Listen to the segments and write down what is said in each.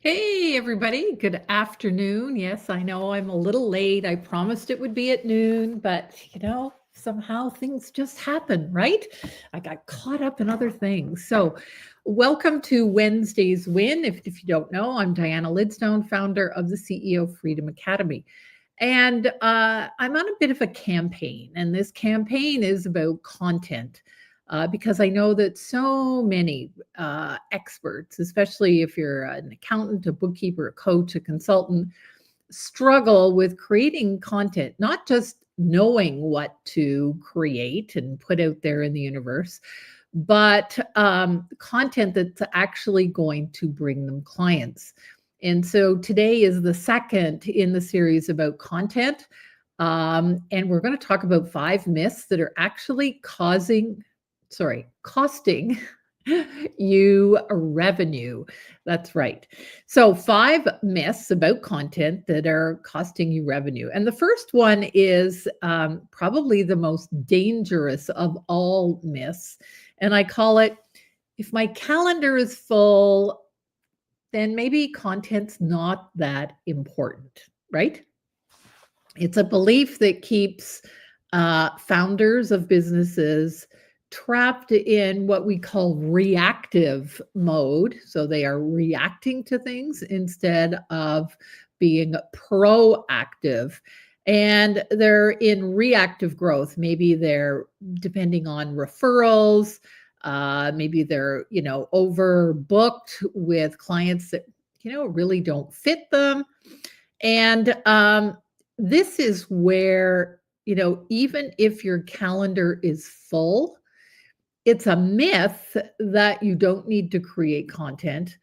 Hey, everybody. Good afternoon. Yes, I know I'm a little late. I promised it would be at noon, but somehow things just happen, right? I got caught up in other things. So, welcome to Wednesday's Win. If you don't know, I'm Diana Lidstone, founder of the CEO Freedom Academy. And I'm on a bit of a campaign, and this campaign is about content. Because I know that so many experts, especially if you're an accountant, a bookkeeper, a coach, a consultant, struggle with creating content, not just knowing what to create and put out there in the universe, but content that's actually going to bring them clients. And so today is the second in the series about content. And we're going to talk about 5 myths that are actually costing you revenue. That's right. So, 5 myths about content that are costing you revenue. And the first one is probably the most dangerous of all myths. And I call it, if my calendar is full, then maybe content's not that important, right? It's a belief that keeps founders of businesses trapped in what we call reactive mode. So they are reacting to things instead of being proactive. And they're in reactive growth. Maybe they're depending on referrals. Maybe they're, overbooked with clients that, really don't fit them. And this is where, even if your calendar is full, it's a myth that you don't need to create content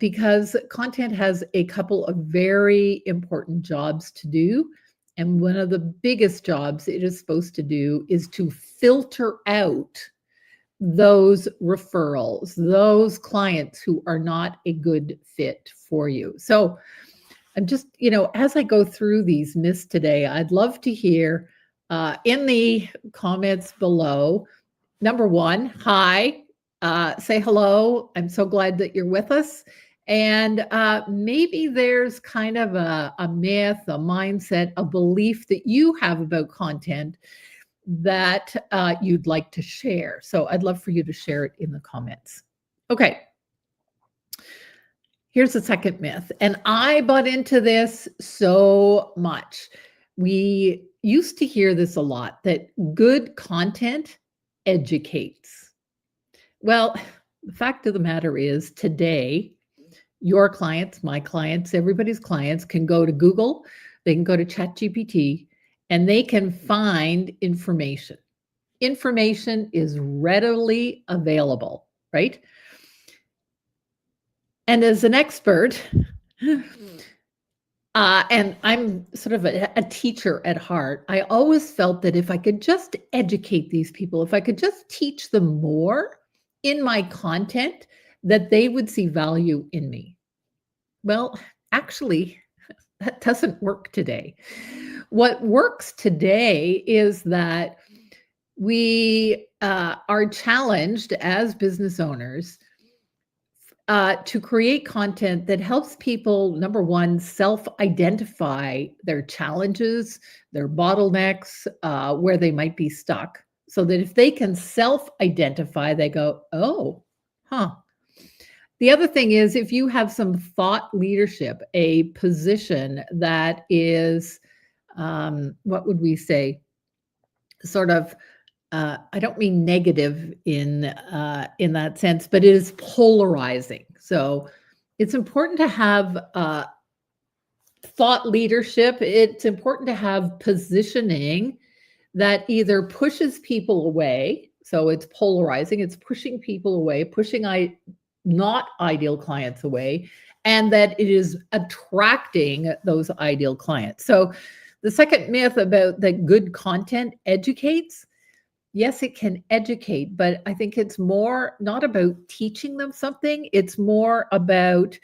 because content has a couple of very important jobs to do. And one of the biggest jobs it is supposed to do is to filter out those referrals, those clients who are not a good fit for you. So, I'm just, as I go through these myths today, I'd love to hear in the comments below. Number one, hi, say hello. I'm so glad that you're with us. And maybe there's kind of a myth, a mindset, a belief that you have about content that you'd like to share. So I'd love for you to share it in the comments. Okay. Here's the second myth, and I bought into this so much. We used to hear this a lot, that good content educates. Well, the fact of the matter is today, your clients, my clients, everybody's clients can go to Google, they can go to ChatGPT, and they can find information. Information is readily available, right? And as an expert, and I'm sort of a teacher at heart, I always felt that if I could just educate these people, if I could just teach them more in my content, that they would see value in me. Well, actually, that doesn't work today. What works today is that we are challenged as business owners to create content that helps people, number one, self-identify their challenges, their bottlenecks, where they might be stuck, so that if they can self-identify, they go, oh, huh. The other thing is, if you have some thought leadership, a position that is, what would we say, sort of I don't mean negative in that sense, but it is polarizing. So it's important to have thought leadership. It's important to have positioning that either pushes people away. So it's polarizing. It's pushing people away, pushing not ideal clients away, and that it is attracting those ideal clients. So the second myth about that good content educates. Yes, it can educate, but I think it's more not about teaching them something. It's more about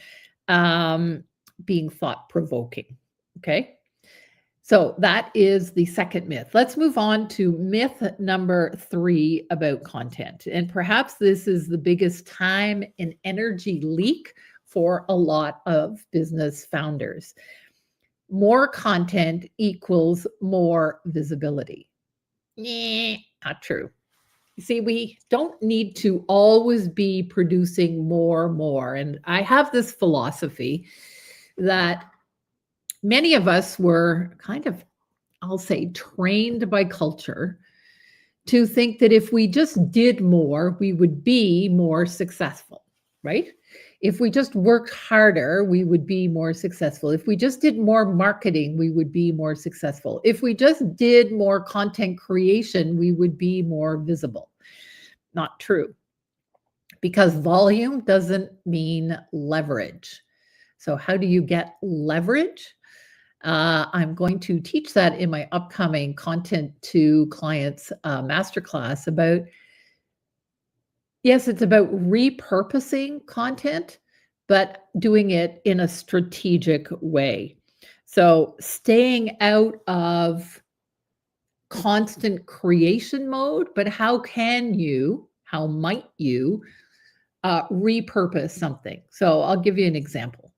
being thought provoking. Okay. So that is the second myth. Let's move on to myth number 3 about content. And perhaps this is the biggest time and energy leak for a lot of business founders. More content equals more visibility. Not true. You see, we don't need to always be producing more. And I have this philosophy that many of us were kind of, I'll say, trained by culture to think that if we just did more, we would be more successful, right? If we just worked harder, we would be more successful. If we just did more marketing, we would be more successful. If we just did more content creation, we would be more visible. Not true, because volume doesn't mean leverage. So how do you get leverage? I'm going to teach that in my upcoming Content to Clients masterclass about, yes, it's about repurposing content, but doing it in a strategic way. So staying out of constant creation mode, but how might you repurpose something? So I'll give you an example.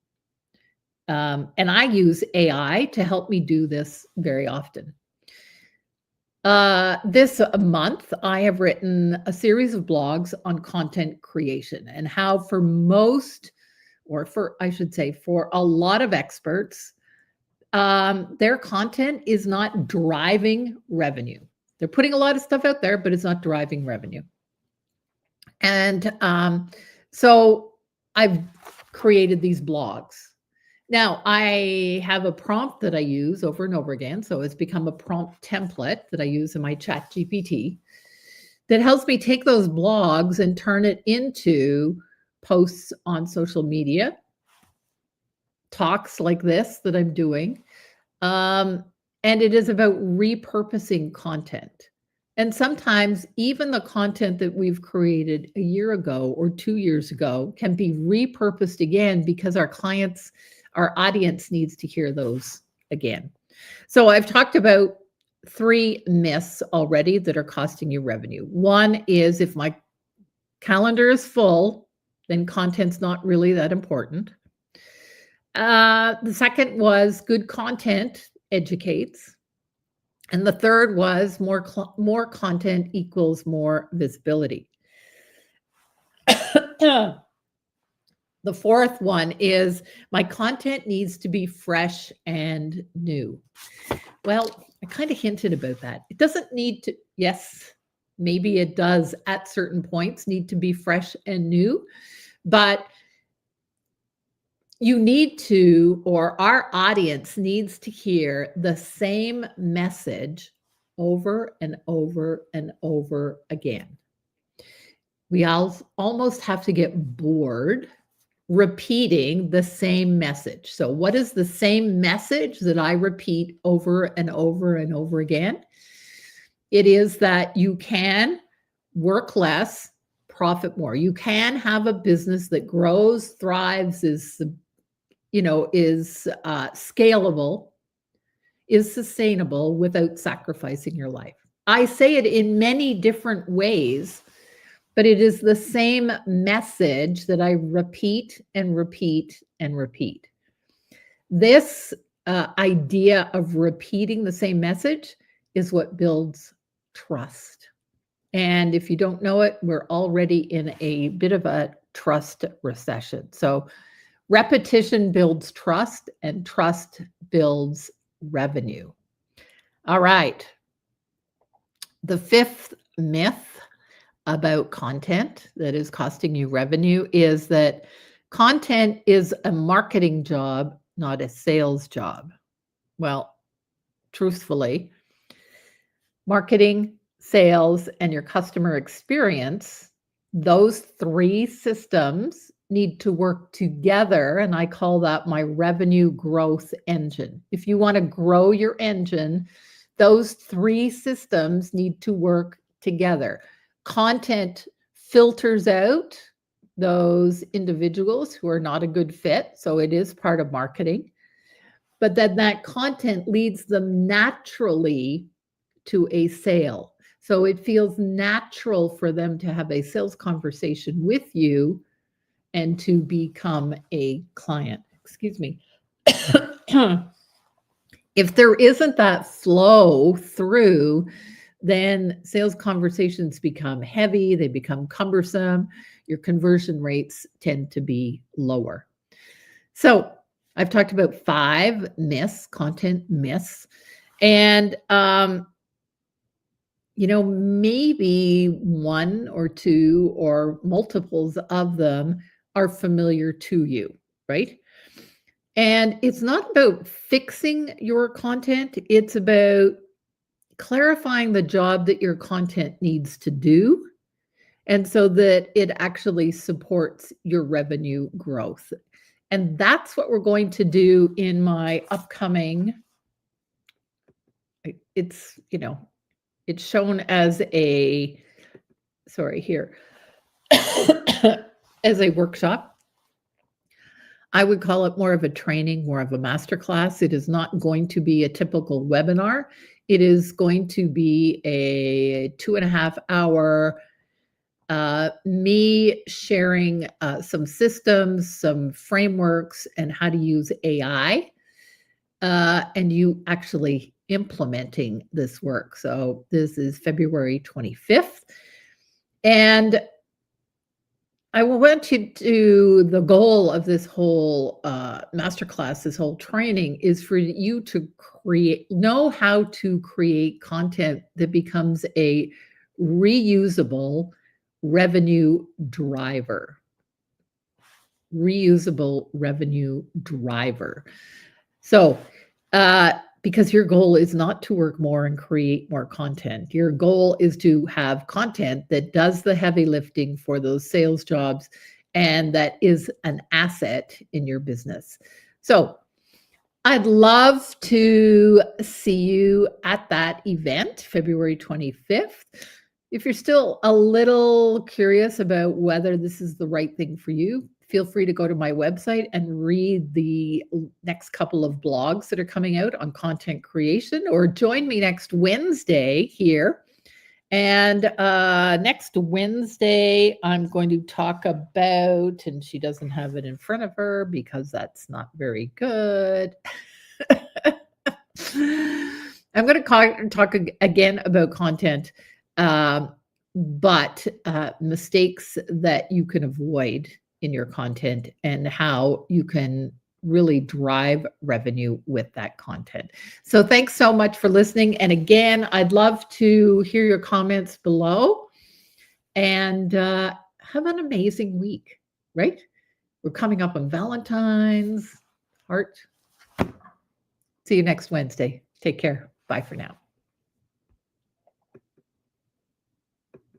And I use AI to help me do this very often. This month, I have written a series of blogs on content creation and how for most, or for, I should say, for a lot of experts, their content is not driving revenue. They're putting a lot of stuff out there, but it's not driving revenue. And so I've created these blogs. Now, I have a prompt that I use over and over again. So it's become a prompt template that I use in my chat GPT that helps me take those blogs and turn it into posts on social media, talks like this that I'm doing. And it is about repurposing content. And sometimes even the content that we've created a year ago or 2 years ago can be repurposed again because our audience needs to hear those again. So I've talked about 3 myths already that are costing you revenue. One is if my calendar is full, then content's not really that important. The second was good content educates. And the third was more content equals more visibility. The fourth one is my content needs to be fresh and new. Well, I kind of hinted about that. It doesn't need to, yes, maybe it does at certain points need to be fresh and new, but you need to, or our audience needs to hear the same message over and over and over again. We all almost have to get bored repeating the same message. So what is the same message that I repeat over and over and over again? It is that you can work less, profit more. You can have a business that grows, thrives, is scalable, is sustainable without sacrificing your life. I say it in many different ways, but it is the same message that I repeat and repeat and repeat. This idea of repeating the same message is what builds trust. And if you don't know it, we're already in a bit of a trust recession. So repetition builds trust, and trust builds revenue. All right. The fifth myth about content that is costing you revenue is that content is a marketing job, not a sales job. Well, truthfully, marketing, sales, and your customer experience, those 3 systems need to work together, and I call that my revenue growth engine. If you want to grow your engine, those 3 systems need to work together. Content filters out those individuals who are not a good fit, so it is part of marketing. But then that content leads them naturally to a sale. So it feels natural for them to have a sales conversation with you and to become a client. Excuse me. If there isn't that flow through, then sales conversations become heavy, they become cumbersome, your conversion rates tend to be lower. So, I've talked about 5 myths, content myths, and maybe 1 or 2 or multiples of them are familiar to you, right? And it's not about fixing your content, it's about clarifying the job that your content needs to do, and so that it actually supports your revenue growth. And that's what we're going to do in my upcoming it's, it's shown as a sorry, here, as a workshop. I would call it more of a training, more of a masterclass. It is not going to be a typical webinar. It is going to be a 2.5-hour me sharing some systems, some frameworks, and how to use AI, and you actually implementing this work. So this is February 25th. And I want you to, the goal of this whole masterclass, this whole training is for you to know how to create content that becomes a reusable revenue driver. Reusable revenue driver. So, because your goal is not to work more and create more content. Your goal is to have content that does the heavy lifting for those sales jobs and that is an asset in your business. So, I'd love to see you at that event, February 25th. If you're still a little curious about whether this is the right thing for you, feel free to go to my website and read the next couple of blogs that are coming out on content creation, or join me next Wednesday here. And next Wednesday, I'm going to talk about, and she doesn't have it in front of her because that's not very good. I'm going to talk again about content, but mistakes that you can avoid in your content and how you can really drive revenue with that content. So thanks so much for listening. And again, I'd love to hear your comments below, and have an amazing week, right? We're coming up on Valentine's, heart. See you next Wednesday. Take care. Bye for now.